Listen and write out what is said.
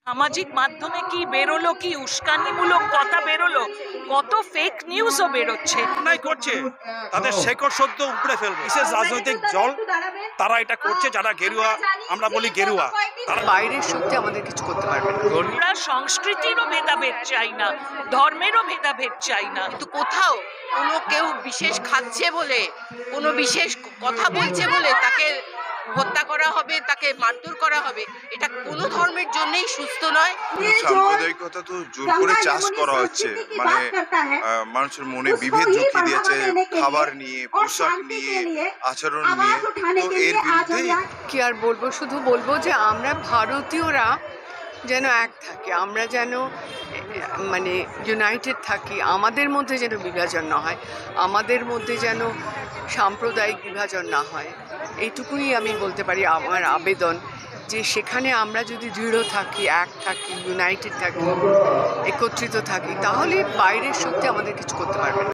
সামাজিক মাধ্যমে কি বেরোলো, কি উস্কানিমূলক কথা বেরোলো, কত ফেক নিউজও বেরোচ্ছে। অন্যায় করছে তাদের শেকড় সদ্য উপড়ে ফেলবে। বিশেষ রাজনৈতিক দল তারা এটা করছে, যারা গেরুয়া, আমরা বলি গেরুয়া, তারা বাইরের শক্তি আমাদের কিছু করতে পারবে না। আমরা সংস্কৃতিরও ভেদাভেদ চাই না, ধর্মেরও ভেদাভেদ চাই না। কিন্তু কোথাও কোনো কেউ বিশেষ খাচ্ছে বলে, কোনো বিশেষ কথা বলছে বলে তাকে হত্যা করা হবে, তাকে মারধর করা হবে, এটা কোনো ধর্মের জন্যই সুস্থ নয়। সাম্প্রদায়িকতা তো জোর করে চাষ করা হচ্ছে, মানে মানুষের মনে বিভেদ ঢুকিয়ে দিয়েছে, খাবার নিয়ে, পোশাক নিয়ে, আচরণ নিয়ে। তো এর বিরুদ্ধে কি আর বলবো, শুধু বলবো যে আমরা ভারতীয়রা যেন এক থাকি, আমরা যেন মানে ইউনাইটেড থাকি, আমাদের মধ্যে যেন বিভাজন না হয়, আমাদের মধ্যে যেন সাম্প্রদায়িক বিভাজন না হয়। এইটুকুনি আমি বলতে পারি আমার আবেদন, যে সেখানে আমরা যদি দৃঢ় থাকি, এক থাকি, ইউনাইটেড থাকি, একত্রিত থাকি, তাহলে বাইরের শক্তি আমাদের কিছু করতে পারবে না।